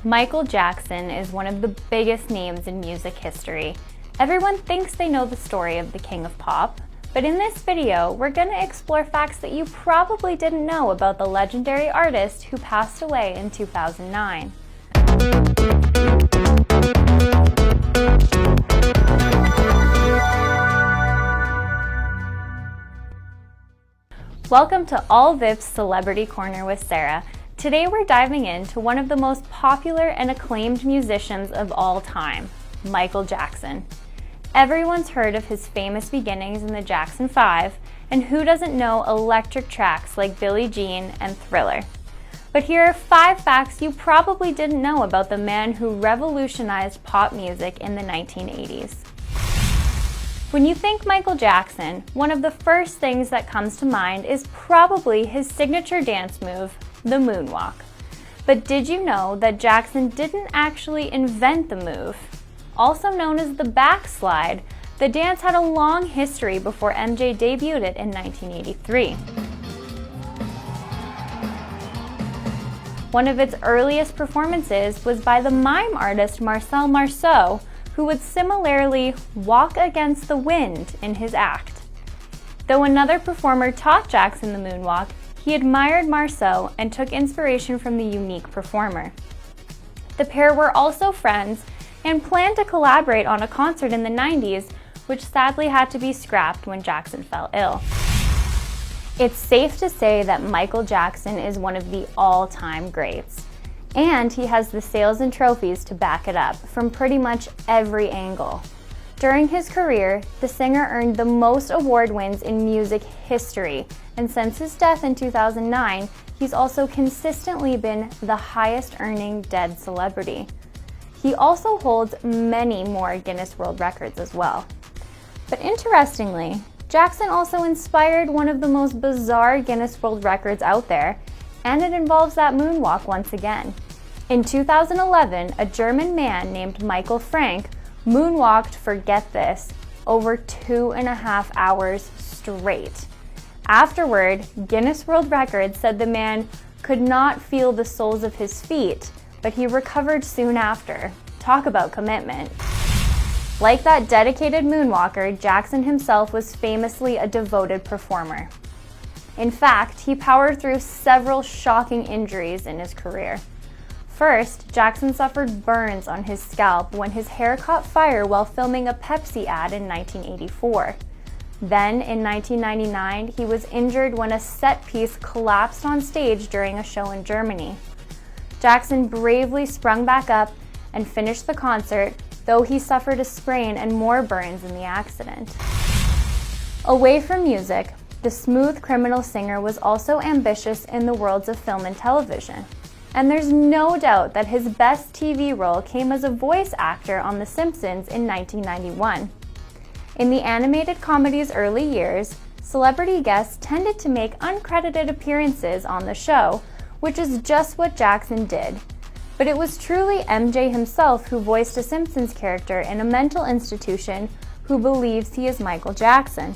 Michael Jackson is one of the biggest names in music history. Everyone thinks they know the story of the King of Pop, but in this video, we're going to explore facts that you probably didn't know about the legendary artist who passed away in 2009. Welcome to All Vip's Celebrity Corner with Sarah. Today we're diving into one of the most popular and acclaimed musicians of all time, Michael Jackson. Everyone's heard of his famous beginnings in the Jackson 5, and who doesn't know electric tracks like Billie Jean and Thriller? But here are 5 facts you probably didn't know about the man who revolutionized pop music in the 1980s. When you think Michael Jackson, one of the first things that comes to mind is probably his signature dance move, the moonwalk. But did you know that Jackson didn't actually invent the move? Also known as the backslide, the dance had a long history before MJ debuted it in 1983. One of its earliest performances was by the mime artist Marcel Marceau, who would similarly walk against the wind in his act. Though another performer taught Jackson the moonwalk, he admired Marceau and took inspiration from the unique performer. The pair were also friends and planned to collaborate on a concert in the 90s, which sadly had to be scrapped when Jackson fell ill. It's safe to say that Michael Jackson is one of the all-time greats. And he has the sales and trophies to back it up from pretty much every angle. During his career, the singer earned the most award wins in music history, and since his death in 2009, he's also consistently been the highest earning dead celebrity. He also holds many more Guinness World Records as well. But interestingly, Jackson also inspired one of the most bizarre Guinness World Records out there, and it involves that moonwalk once again. In 2011, a German man named Michael Frank moonwalked for, get this, over 2.5 hours straight. Afterward, Guinness World Records said the man could not feel the soles of his feet, but he recovered soon after. Talk about commitment. Like that dedicated moonwalker, Jackson himself was famously a devoted performer. In fact, he powered through several shocking injuries in his career. First, Jackson suffered burns on his scalp when his hair caught fire while filming a Pepsi ad in 1984. Then, in 1999, he was injured when a set piece collapsed on stage during a show in Germany. Jackson bravely sprung back up and finished the concert, though he suffered a sprain and more burns in the accident. Away from music, the smooth criminal singer was also ambitious in the worlds of film and television. And there's no doubt that his best TV role came as a voice actor on The Simpsons in 1991. In the animated comedy's early years, celebrity guests tended to make uncredited appearances on the show, which is just what Jackson did. But it was truly MJ himself who voiced a Simpsons character in a mental institution who believes he is Michael Jackson.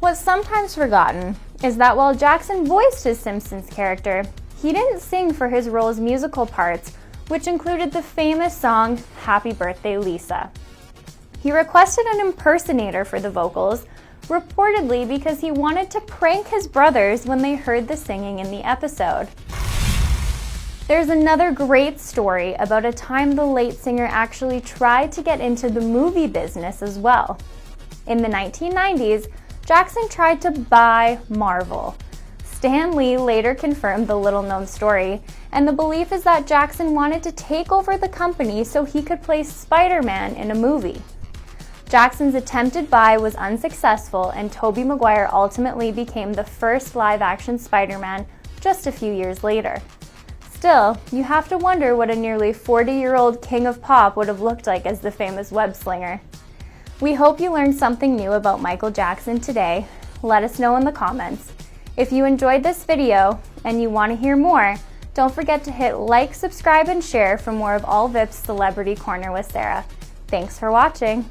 What's sometimes forgotten is that while Jackson voiced his Simpsons character, he didn't sing for his role's musical parts, which included the famous song Happy Birthday Lisa. He requested an impersonator for the vocals, reportedly because he wanted to prank his brothers when they heard the singing in the episode. There's another great story about a time the late singer actually tried to get into the movie business as well. In the 1990s, Jackson tried to buy Marvel. Stan Lee later confirmed the little-known story, and the belief is that Jackson wanted to take over the company so he could play Spider-Man in a movie. Jackson's attempted buy was unsuccessful, and Tobey Maguire ultimately became the first live-action Spider-Man just a few years later. Still, you have to wonder what a nearly 40-year-old king of pop would have looked like as the famous web slinger. We hope you learned something new about Michael Jackson today. Let us know in the comments. If you enjoyed this video and you want to hear more, don't forget to hit like, subscribe, and share for more of All Vip's Celebrity Corner with Sarah. Thanks for watching.